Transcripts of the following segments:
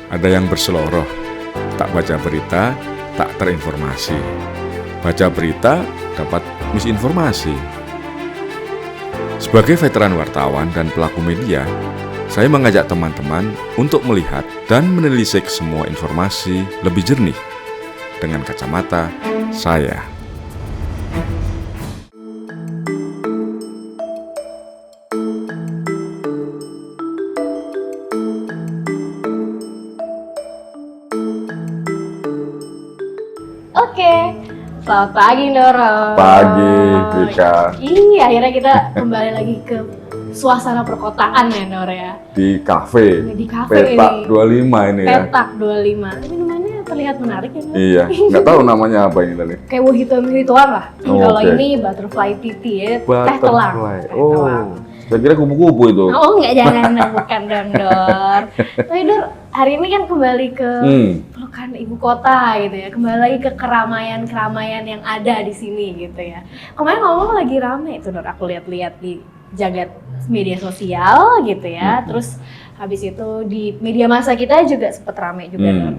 Ada yang berseloroh, tak baca berita, tak terinformasi. Baca berita, dapat misinformasi. Sebagai veteran wartawan dan pelaku media, saya mengajak teman-teman untuk melihat dan menelisik semua informasi lebih jernih dengan kacamata saya. Oke, selamat pagi Ndoro. Pagi, Vika. Iya, akhirnya kita kembali lagi ke suasana perkotaan ya Ndoro ya. Di kafe, Di kafe Petak ini. 25 ini ya. Petak 25. Ini minumannya terlihat menarik ya Ndoro. Iya, nggak tahu namanya apa ini tadi. Kayak wahituan lah. Oh, Kalau oke. ini butterfly tea ya, teh telang. Butterfly. Teh telang. Saya kira kupu-kupu itu. Oh enggak, jangan bukan dong Dor. Tapi Dor, hari ini kan kembali ke pelukan ibu kota gitu ya. Kembali lagi ke keramaian-keramaian yang ada di sini gitu ya. Kemarin ngomong lagi rame itu Dor, aku lihat-lihat di jagat media sosial gitu ya. Terus habis itu di media massa kita juga sempet rame juga Dor.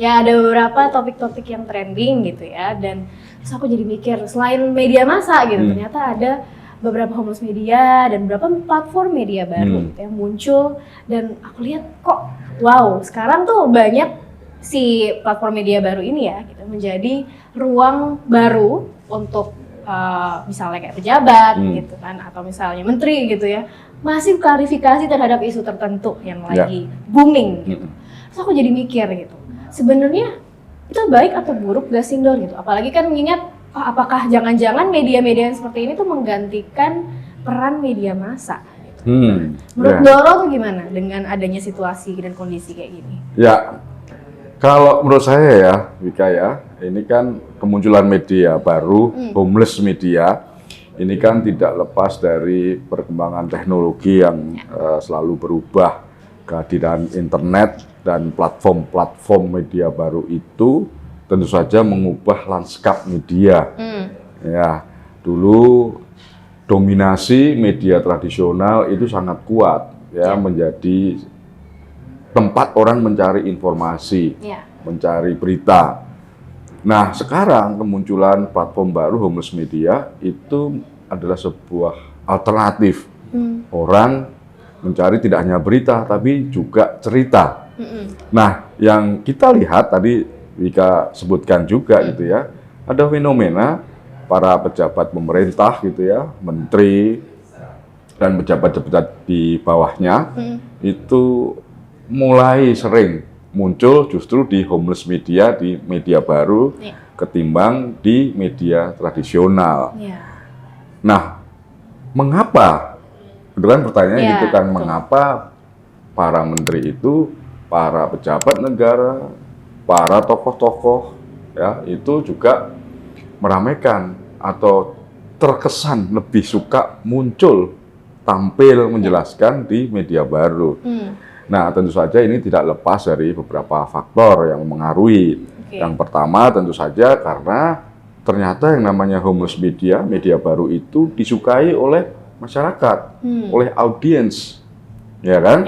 Ya ada beberapa topik-topik yang trending gitu ya. Dan terus aku jadi mikir, selain media massa gitu, ternyata ada beberapa homeless media dan beberapa platform media baru gitu yang muncul, dan aku lihat kok wow, sekarang tuh banyak si platform media baru ini ya gitu menjadi ruang baru untuk misalnya kayak pejabat gitu kan, atau misalnya menteri gitu ya, masih klarifikasi terhadap isu tertentu yang lagi booming gitu. Terus aku jadi mikir gitu, sebenarnya itu baik atau buruk gak sih Dor gitu, apalagi kan mengingat apakah jangan-jangan media-media yang seperti ini tuh menggantikan peran media massa? Gitu. Menurut Doro tuh gimana dengan adanya situasi dan kondisi kayak gini? Ya, kalau menurut saya ya, Wika ya, ini kan kemunculan media baru, homeless media, ini kan tidak lepas dari perkembangan teknologi yang selalu berubah. Kehadiran internet dan platform-platform media baru itu tentu saja mengubah lanskap media. Ya, dulu dominasi media tradisional itu sangat kuat ya, menjadi tempat orang mencari informasi, mencari berita. Nah, sekarang kemunculan platform baru homeless media itu adalah sebuah alternatif. Orang mencari tidak hanya berita tapi juga cerita. Nah, yang kita lihat tadi Wika sebutkan juga gitu ya, ada fenomena para pejabat pemerintah gitu ya, menteri dan pejabat-pejabat di bawahnya itu mulai sering muncul justru di homeless media, di media baru ketimbang di media tradisional. Nah, mengapa? Itu kan pertanyaannya gitu kan, mengapa para menteri itu, para pejabat negara, para tokoh-tokoh ya itu juga meramaikan atau terkesan lebih suka muncul tampil menjelaskan di media baru. Nah, tentu saja ini tidak lepas dari beberapa faktor yang mempengaruhi. Yang pertama tentu saja karena ternyata yang namanya homeless media, media baru itu disukai oleh masyarakat, oleh audiens, ya kan?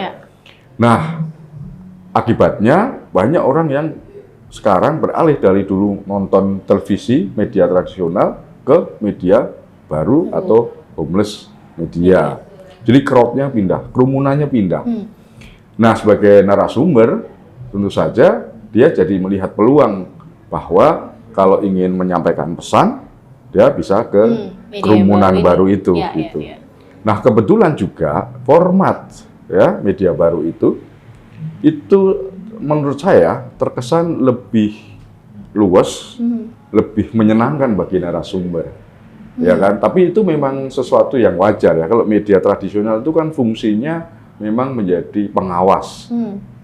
Nah, akibatnya banyak orang yang sekarang beralih dari dulu nonton televisi, media tradisional ke media baru atau homeless media. Jadi crowd-nya pindah, kerumunannya pindah. Nah, sebagai narasumber, tentu saja dia jadi melihat peluang bahwa kalau ingin menyampaikan pesan, dia bisa ke kerumunan baru itu. Gitu. Nah, kebetulan juga format ya media baru itu menurut saya terkesan lebih luas, lebih menyenangkan bagi narasumber, ya kan? Tapi itu memang sesuatu yang wajar ya. Kalau media tradisional itu kan fungsinya memang menjadi pengawas,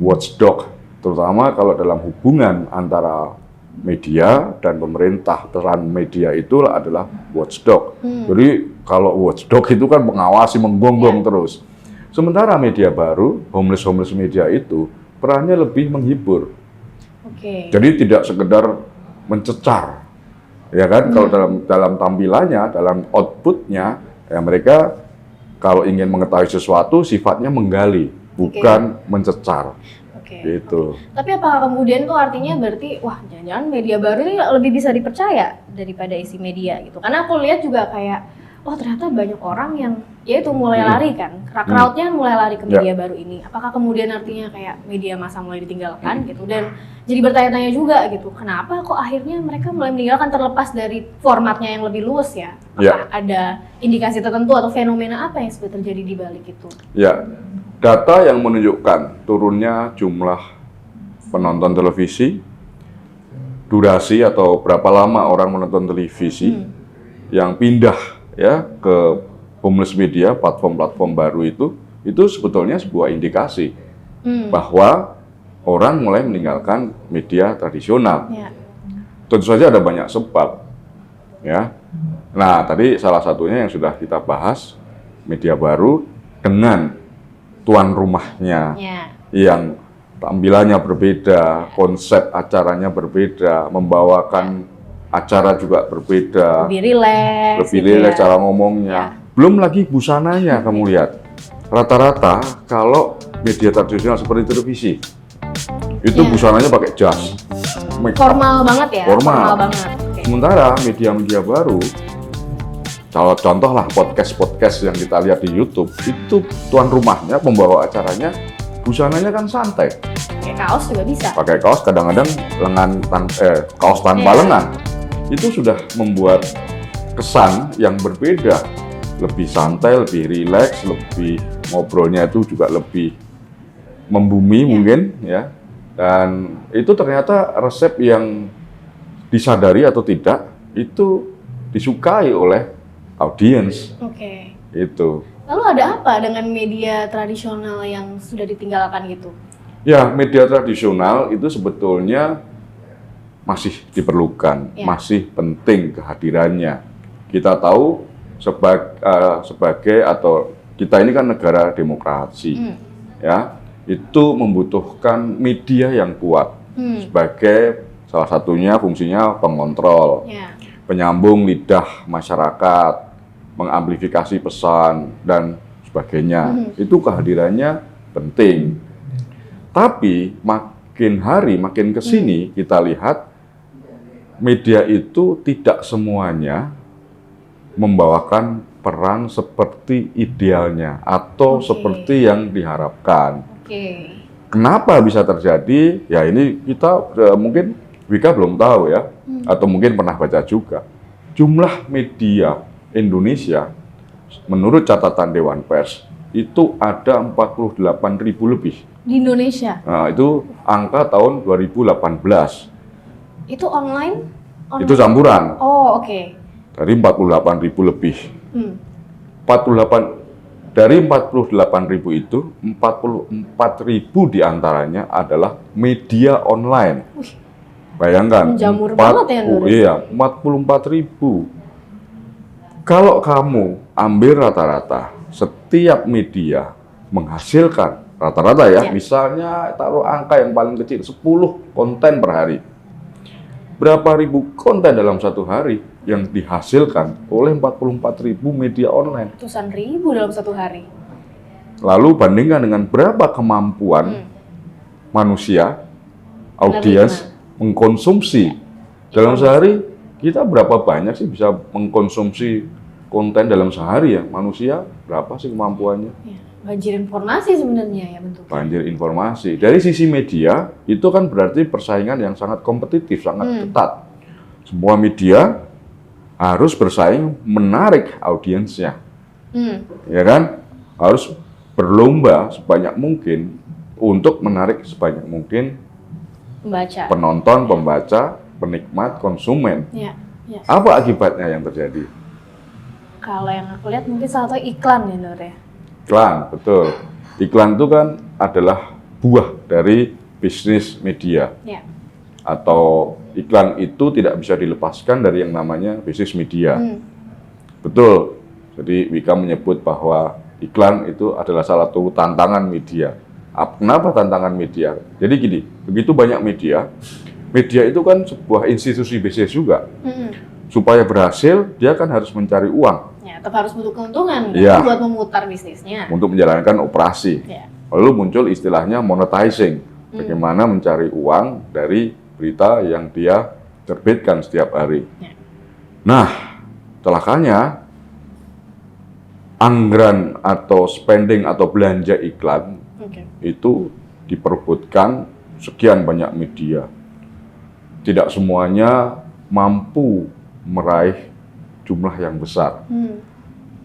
watchdog, terutama kalau dalam hubungan antara media dan pemerintah. Peran media itu adalah watchdog. Jadi kalau watchdog itu kan mengawasi, menggonggong terus. Sementara media baru, homeless media itu perannya lebih menghibur. Jadi tidak sekedar mencecar, ya kan? Kalau dalam tampilannya, dalam outputnya, ya mereka kalau ingin mengetahui sesuatu sifatnya menggali, bukan mencecar. Gitu. Tapi apakah kemudian kok artinya berarti wah jangan-jangan media baru ini lebih bisa dipercaya daripada isi media gitu? Karena aku lihat juga kayak oh ternyata banyak orang yang ya itu mulai lari kan, crowd-nya mulai lari ke media baru ini. Apakah kemudian artinya kayak media masa mulai ditinggalkan gitu, dan jadi bertanya-tanya juga gitu, kenapa kok akhirnya mereka mulai meninggalkan terlepas dari formatnya yang lebih luas ya? Apakah ada indikasi tertentu atau fenomena apa yang sudah terjadi di balik itu? Ya, data yang menunjukkan turunnya jumlah penonton televisi, durasi atau berapa lama orang menonton televisi yang pindah ya ke homeless media, platform-platform baru itu sebetulnya sebuah indikasi bahwa orang mulai meninggalkan media tradisional. Tentu saja ada banyak sebab, ya. Nah, tadi salah satunya yang sudah kita bahas, media baru dengan tuan rumahnya yang tampilannya berbeda, konsep acaranya berbeda, membawakan acara juga berbeda, lebih rileks cara ngomongnya. Belum lagi busananya, kamu lihat. Rata-rata kalau media tradisional seperti televisi, itu busananya pakai jas. Formal banget ya? Formal banget. Sementara media-media baru, contoh lah podcast yang kita lihat di YouTube, itu tuan rumahnya, pembawa acaranya, busananya kan santai. Pakai kaos juga bisa. Pakai kaos, kadang-kadang kaos tanpa lengan. Itu sudah membuat kesan yang berbeda, lebih santai, lebih rileks, lebih ngobrolnya itu juga lebih membumi mungkin ya. Dan itu ternyata resep yang disadari atau tidak itu disukai oleh audiens. Itu. Lalu ada apa dengan media tradisional yang sudah ditinggalkan gitu? Ya, media tradisional itu sebetulnya masih diperlukan, masih penting kehadirannya. Kita tahu sebagai atau kita ini kan negara demokrasi, ya, itu membutuhkan media yang kuat sebagai salah satunya fungsinya pengontrol, penyambung lidah masyarakat, mengamplifikasi pesan dan sebagainya. Itu kehadirannya penting. Tapi makin hari makin kesini kita lihat media itu tidak semuanya membawakan peran seperti idealnya atau seperti yang diharapkan. Kenapa bisa terjadi? Ya ini kita mungkin Wika belum tahu ya, atau mungkin pernah baca juga. Jumlah media Indonesia menurut catatan Dewan Pers itu ada 48.000 lebih. Di Indonesia? Nah, itu angka tahun 2018. Itu online? Itu campuran. Oh, oke. Dari 48.000 lebih. 48 ribu itu 44.000 diantaranya adalah media online. Bayangkan. Menjamur banget ya, Nur? Iya, 44.000. Kalau kamu ambil rata-rata, setiap media menghasilkan rata-rata ya, misalnya taruh angka yang paling kecil 10 konten per hari. Berapa ribu konten dalam satu hari yang dihasilkan oleh 44.000 media online? Ratusan ribu dalam satu hari. Lalu bandingkan dengan berapa kemampuan manusia, audiens mengkonsumsi dalam sehari. Kita berapa banyak sih bisa mengkonsumsi konten dalam sehari ya? Manusia berapa sih kemampuannya? Banjir informasi sebenarnya ya bentuknya. Banjir informasi. Dari sisi media, itu kan berarti persaingan yang sangat kompetitif, sangat ketat. Semua media harus bersaing menarik audiensnya. Ya kan? Harus berlomba sebanyak mungkin untuk menarik sebanyak mungkin penonton, pembaca, penikmat, konsumen. Apa akibatnya yang terjadi? Kalau yang aku lihat mungkin salah satu iklan ya, Nur ya. Iklan, betul. Iklan itu kan adalah buah dari bisnis media. Atau iklan itu tidak bisa dilepaskan dari yang namanya bisnis media. Betul. Jadi Wika menyebut bahwa iklan itu adalah salah satu tantangan media. Kenapa tantangan media? Jadi gini, begitu banyak media, media itu kan sebuah institusi bisnis juga. Supaya berhasil, dia kan harus mencari uang. Tetap harus butuh keuntungan buat memutar bisnisnya. Untuk menjalankan operasi. Lalu muncul istilahnya monetizing. bagaimana mencari uang dari berita yang dia terbitkan setiap hari. Nah, celakanya anggaran atau spending atau belanja iklan itu diperebutkan sekian banyak media. Tidak semuanya mampu meraih jumlah yang besar.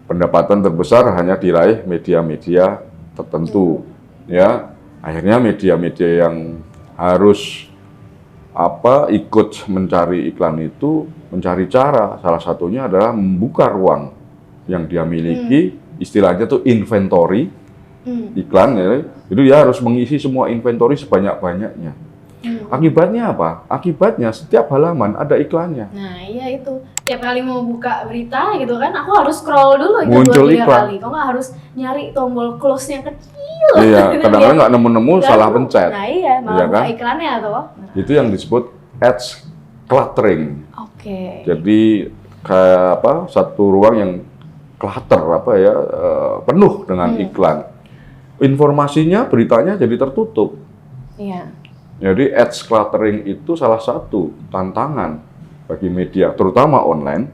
Pendapatan terbesar hanya diraih media-media tertentu, ya. Akhirnya media-media yang harus ikut mencari iklan itu mencari cara. Salah satunya adalah membuka ruang yang dia miliki, istilahnya tuh inventory iklan, ya. Jadi dia harus mengisi semua inventory sebanyak-banyaknya. Akibatnya apa? Akibatnya setiap halaman ada iklannya. Nah, iya itu. Tiap kali mau buka berita gitu kan, aku harus scroll dulu itu Muncul 2-3 iklan. kali. Kok nggak harus nyari tombol close yang kecil. Iya, kadang-kadang nggak nemu-nemu, salah pencet. Nah iya, malah Iya buka kan? iklannya tuh. Itu yang disebut ads cluttering. Oke. Jadi kayak satu ruang yang clutter penuh dengan iklan. Informasinya, beritanya jadi tertutup. Iya. Jadi ads cluttering itu salah satu tantangan bagi media, terutama online,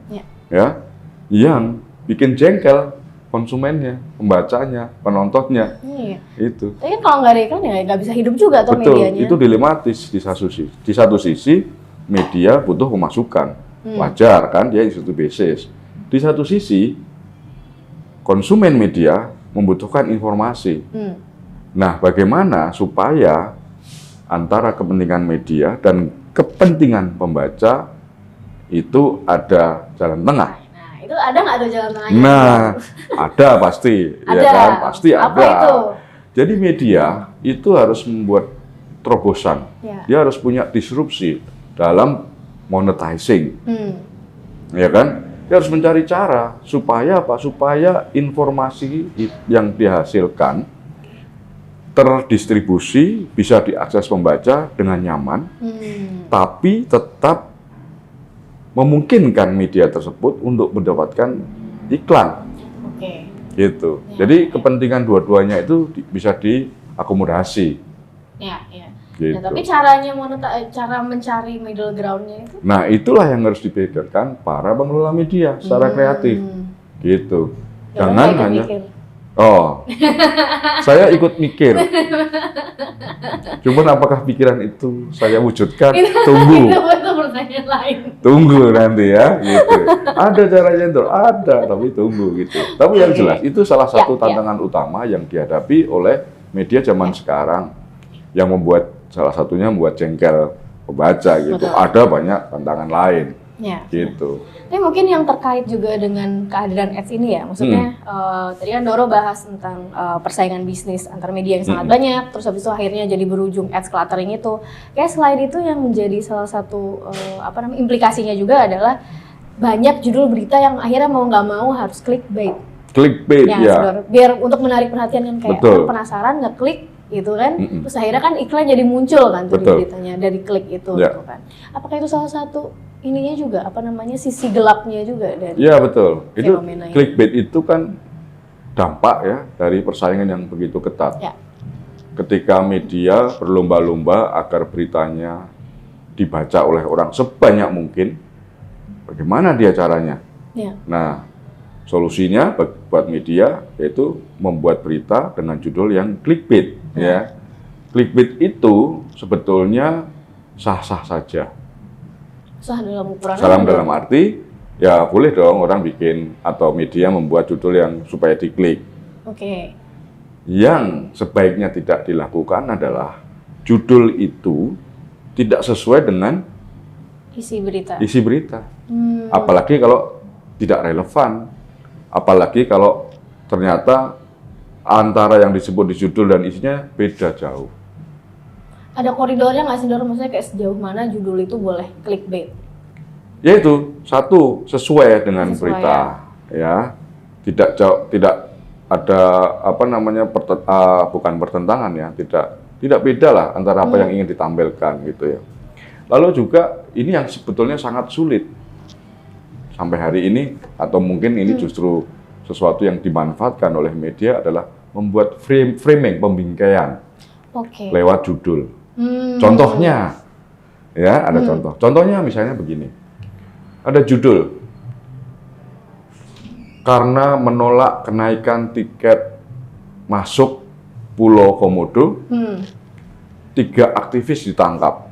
ya, yang bikin jengkel konsumennya, pembacanya, penontonnya. Iya. Itu. Tapi kan kalau nggak ada iklan ya nggak bisa hidup juga tuh Betul, medianya. itu dilematis di satu sisi. Di satu sisi media butuh pemasukan, wajar kan, dia institusi bisnis. Di satu sisi konsumen media membutuhkan informasi. Nah, bagaimana supaya antara kepentingan media dan kepentingan pembaca itu ada jalan tengah? Nah, itu ada nggak tuh jalan tengahnya? Nah, ada pasti, Ada. ya kan? Pasti Apa ada. itu? Jadi media itu harus membuat terobosan. Dia harus punya disrupsi dalam monetizing, ya kan? Dia harus mencari cara supaya apa? Supaya informasi yang dihasilkan terdistribusi, bisa diakses pembaca dengan nyaman, tapi tetap memungkinkan media tersebut untuk mendapatkan iklan. Oke. Gitu. Jadi kepentingan dua-duanya itu bisa diakomodasi. Ya. Gitu. Nah, tapi cara mencari middle ground-nya itu? Nah, itulah yang harus dipikirkan para pengelola media secara kreatif. Gitu. Jangan hanya mikir. Saya ikut mikir. Cuman apakah pikiran itu saya wujudkan? Tunggu. Itu pertanyaan lain. Tunggu nanti ya, gitu. Ada caranya itu, ada, tapi tunggu gitu. Tapi yang jelas itu salah satu tantangan utama yang dihadapi oleh media zaman sekarang, yang salah satunya membuat jengkel pembaca gitu. Betul. Ada banyak tantangan lain. Gitu. Tapi mungkin yang terkait juga dengan kehadiran ads ini ya, maksudnya tadi kan Doro bahas tentang persaingan bisnis antar media yang sangat banyak, terus habis itu akhirnya jadi berujung ads cluttering itu. Kayak selain itu yang menjadi salah satu implikasinya juga adalah banyak judul berita yang akhirnya mau nggak mau harus clickbait. Clickbait ya. Biar untuk menarik perhatian kan, kayak orang penasaran ngeklik gitu kan, terus akhirnya kan iklan jadi muncul kan tuh di beritanya dari klik itu gitu kan. Apakah itu salah satu ininya juga sisi gelapnya juga dari? Iya betul. Itu clickbait ini. itu kan dampak ya dari persaingan yang begitu ketat. Ketika media berlomba-lomba agar beritanya dibaca oleh orang sebanyak mungkin, bagaimana dia caranya? Nah, solusinya buat media yaitu membuat berita dengan judul yang clickbait. Ya, clickbait itu sebetulnya sah-sah saja. Sah dalam ukuran? Dalam arti, ya boleh dong orang bikin atau media membuat judul yang supaya diklik. Oke. Yang sebaiknya tidak dilakukan adalah judul itu tidak sesuai dengan isi berita. Apalagi kalau tidak relevan. Apalagi kalau ternyata antara yang disebut di judul dan isinya beda jauh. Ada koridornya nggak sih, Dor? Maksudnya kayak sejauh mana judul itu boleh clickbait? Yaitu satu, sesuai dengan berita, ya. Tidak ada bukan pertentangan ya, tidak beda lah antara apa yang ingin ditampilkan gitu ya. Lalu juga ini yang sebetulnya sangat sulit sampai hari ini, atau mungkin ini justru sesuatu yang dimanfaatkan oleh media adalah membuat framing, pembingkaian lewat judul. Contohnya, ya ada contoh. Contohnya misalnya begini, ada judul, karena menolak kenaikan tiket masuk Pulau Komodo, 3 aktivis ditangkap.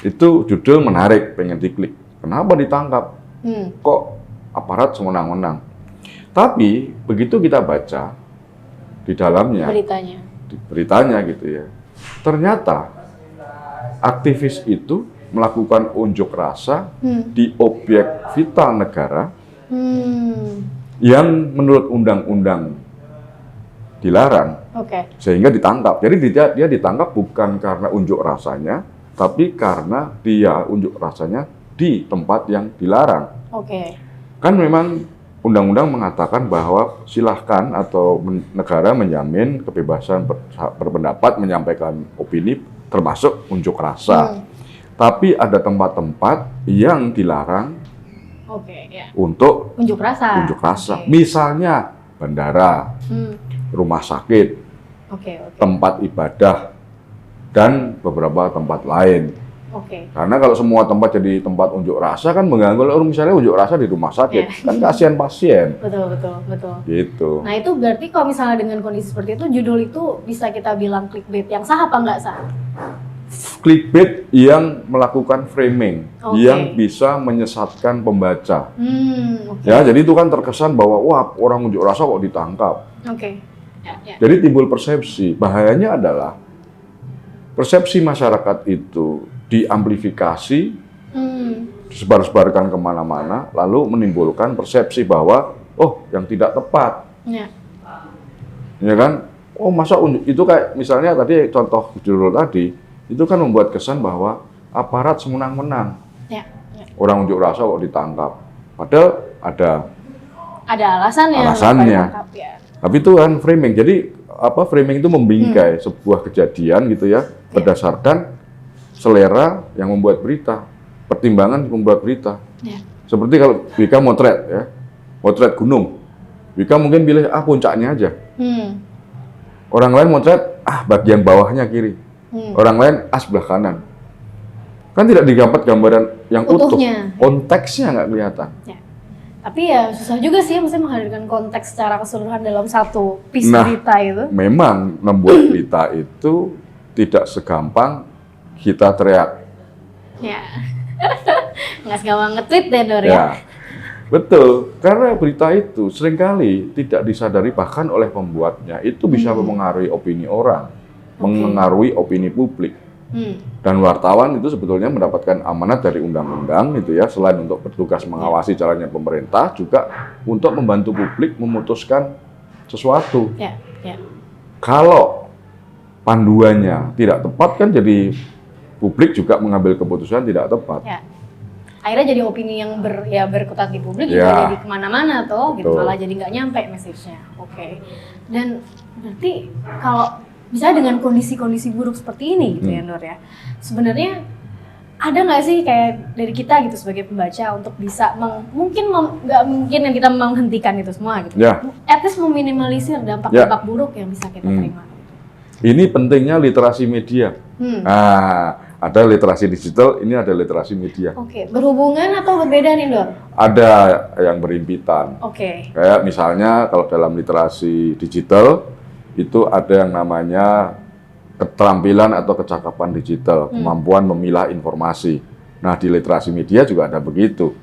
Itu judul menarik, pengen diklik. Kenapa ditangkap? Kok aparat sewenang-wenang? Tapi begitu kita baca di dalamnya, beritanya gitu ya, ternyata aktivis itu melakukan unjuk rasa di objek vital negara yang menurut undang-undang dilarang, sehingga ditangkap. Jadi dia ditangkap bukan karena unjuk rasanya, tapi karena dia unjuk rasanya di tempat yang dilarang. Kan memang undang-undang mengatakan bahwa silahkan atau negara menjamin kebebasan berpendapat, menyampaikan opini, termasuk unjuk rasa. Tapi ada tempat-tempat yang dilarang untuk unjuk rasa. Misalnya bandara, rumah sakit, tempat ibadah, dan beberapa tempat lain. Karena kalau semua tempat jadi tempat unjuk rasa kan mengganggu. Kalau misalnya unjuk rasa di rumah sakit, kan kasihan pasien. Betul. Gitu. Nah itu berarti kalau misalnya dengan kondisi seperti itu, judul itu bisa kita bilang clickbait yang sah apa nggak sah? Clickbait yang melakukan framing, yang bisa menyesatkan pembaca. Ya, jadi itu kan terkesan bahwa wah orang unjuk rasa kok ditangkap. Jadi timbul persepsi. Bahayanya adalah persepsi masyarakat itu diamplifikasi, disebar-sebarkan kemana-mana, lalu menimbulkan persepsi bahwa oh yang tidak tepat, ya kan? Oh masa itu kayak misalnya tadi contoh judul tadi itu kan membuat kesan bahwa aparat semenang-menang, orang unjuk rasa kok ditangkap, padahal ada alasannya. Tapi itu kan framing. Jadi framing itu membingkai sebuah kejadian gitu ya, berdasarkan selera yang membuat berita, pertimbangan membuat berita. Seperti kalau Wika motret ya, motret gunung, Wika mungkin pilih puncaknya aja. Orang lain motret bagian bawahnya kiri, orang lain sebelah kanan. Kan tidak didapat gambaran yang utuh, konteksnya nggak kelihatan. Tapi ya susah juga sih, maksudnya menghadirkan konteks secara keseluruhan dalam satu piece berita itu. Memang membuat berita itu tidak segampang kita teriak. Nggak segampang nge-tweet deh, Dor ya. Betul, karena berita itu seringkali tidak disadari bahkan oleh pembuatnya, itu bisa mempengaruhi opini orang, mempengaruhi opini publik. Dan wartawan itu sebetulnya mendapatkan amanat dari undang-undang gitu ya, selain untuk bertugas mengawasi jalannya pemerintah, juga untuk membantu publik memutuskan sesuatu. Kalau panduannya tidak tepat kan jadi publik juga mengambil keputusan tidak tepat. Akhirnya jadi opini yang berkutat di publik juga jadi kemana-mana tuh, gitu, malah jadi nggak nyampe message-nya. Dan berarti kalau misalnya dengan kondisi-kondisi buruk seperti ini gitu ya, Nur ya, sebenarnya ada nggak sih kayak dari kita gitu sebagai pembaca untuk bisa nggak mungkin yang kita menghentikan itu semua gitu, at least meminimalisir dampak-dampak buruk yang bisa kita terima. Ini pentingnya literasi media. Ada literasi digital, ini ada literasi media. Berhubungan atau berbeda nih, Dor? Ada yang berimpitan. Kayak misalnya kalau dalam literasi digital itu ada yang namanya keterampilan atau kecakapan digital, kemampuan memilah informasi. Nah, di literasi media juga ada begitu.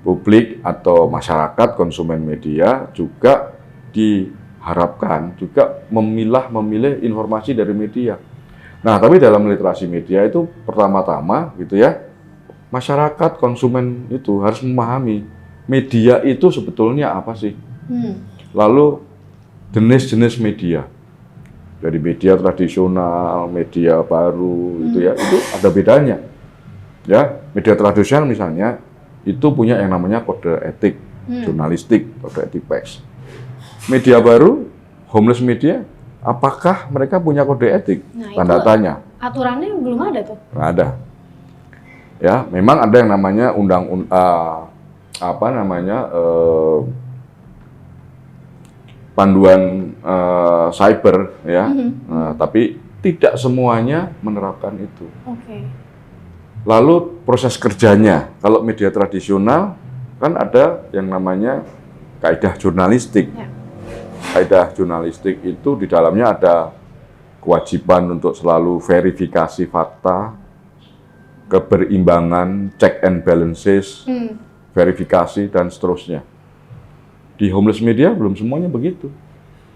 Publik atau masyarakat konsumen media juga diharapkan juga memilih informasi dari media. Nah, tapi dalam literasi media itu pertama-tama gitu ya, masyarakat konsumen itu harus memahami media itu sebetulnya apa sih. Lalu jenis-jenis media, dari media tradisional, media baru, itu ada bedanya. Ya, media tradisional misalnya itu punya yang namanya kode etik jurnalistik, kode etik pers. Media baru, homeless media, apakah mereka punya kode etik? Tanda tanya. Aturannya belum ada tuh. Nggak ada. Ya, memang ada yang namanya panduan cyber ya, tapi tidak semuanya menerapkan itu. Oke. Lalu proses kerjanya, kalau media tradisional kan ada yang namanya kaidah jurnalistik. Ya. Kaidah jurnalistik itu di dalamnya ada kewajiban untuk selalu verifikasi fakta, keberimbangan, check and balances, verifikasi, dan seterusnya. Di homeless media belum semuanya begitu.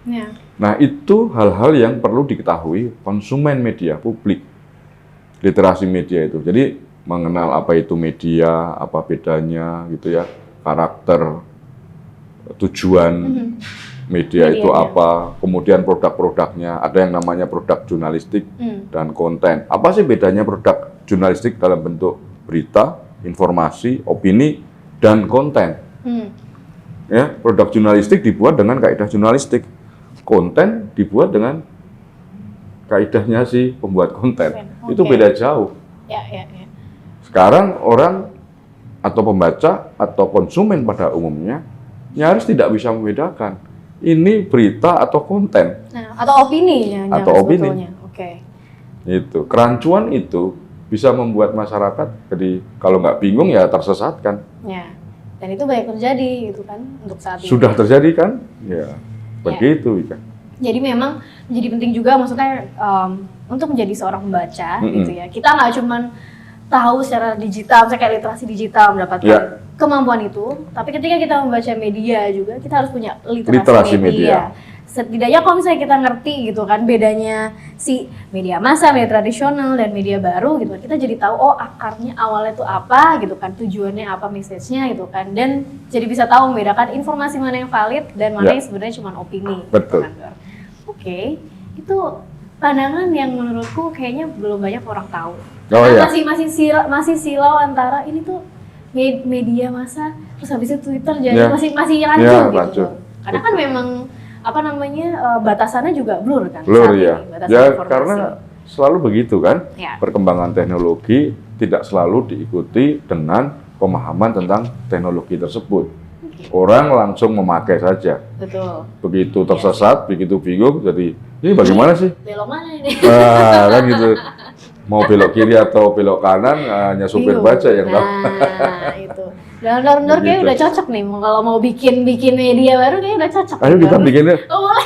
Ya. Nah, itu hal-hal yang perlu diketahui konsumen media, publik. Literasi media itu. Jadi, mengenal apa itu media, apa bedanya, gitu ya, karakter, tujuan media itu apa, kemudian produk-produknya, ada yang namanya produk jurnalistik dan konten. Apa sih bedanya produk jurnalistik dalam bentuk berita, informasi, opini, dan konten? Ya, produk jurnalistik dibuat dengan kaidah jurnalistik, konten dibuat dengan kaidahnya si pembuat konten. Itu beda jauh. Ya. Sekarang orang atau pembaca atau konsumen pada umumnya nyaris tidak bisa membedakan ini berita atau konten. Nah, atau opini ya. Atau opini. Oke. Itu kerancuan itu bisa membuat masyarakat jadi kalau nggak bingung ya tersesatkan. Ya. Dan itu banyak terjadi gitu kan untuk saat ini. Sudah terjadi kan? Ya, begitu Wika. Jadi memang menjadi penting juga maksudnya untuk menjadi seorang pembaca gitu ya. Kita nggak cuman tahu secara digital, misalnya kayak literasi digital mendapatkan kemampuan itu, tapi ketika kita membaca media juga kita harus punya literasi media. Setidaknya kalau misalnya kita ngerti gitu kan bedanya si media massa, media tradisional dan media baru gitu, kita jadi tahu oh akarnya awalnya itu apa gitu kan, tujuannya apa, message-nya gitu kan, dan jadi bisa tahu membedakan informasi mana yang valid dan mana yang sebenarnya cuma opini. Betul. Gitu kan. Oke, itu pandangan yang menurutku kayaknya belum banyak orang tahu. Masih silau antara ini tuh media massa terus habis itu Twitter jadi masih rancu gitu. Karena kan memang apa namanya batasannya juga blur kan. Blur ya. Ya karena selalu begitu kan. Ya. Perkembangan teknologi tidak selalu diikuti dengan pemahaman tentang teknologi tersebut. Orang langsung memakai saja. Betul. Begitu tersesat, begitu bingung, jadi ini bagaimana sih? Belok mana ini? Nah, kan gitu. Mau belok kiri atau belok kanan, hanya supir baca yang tahu. Nah, itu. Donor kayaknya udah cocok nih. Kalau mau bikin media baru kayaknya udah cocok. Ayo kita bikinnya. Oh, boleh.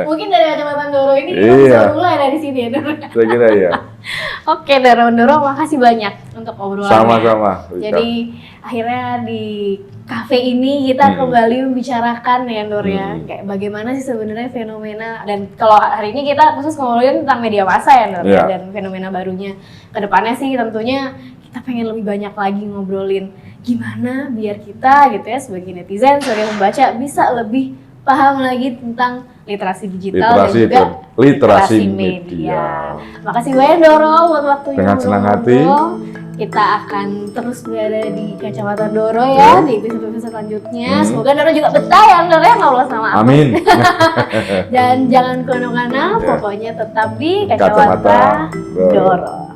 Mungkin dari kacamata Doro ini kita bisa mulai dari sini ya, Doro. Saya kira ya. Oke, Doro, makasih banyak untuk obrolannya. Sama-sama. Jadi akhirnya di kafe ini kita kembali membicarakan ya, Doro ya, kayak bagaimana sih sebenarnya fenomena, dan kalau hari ini kita khusus ngomongin tentang media massa ya, Doro, dan fenomena barunya. Kedepannya sih tentunya kita pengen lebih banyak lagi ngobrolin gimana biar kita gitu ya sebagai netizen, sebagai pembaca bisa lebih paham lagi tentang literasi digital dan juga literasi media. Makasih banyak Doro buat waktunya. Dengan senang hati. Kita akan terus berada di Kacamata Doro ya di episode-episode selanjutnya. Semoga Doro juga betah ya Doro ya ngobrol sama aku. Amin. Dan jangan kemana-mana, pokoknya tetap di Kacamata Doro.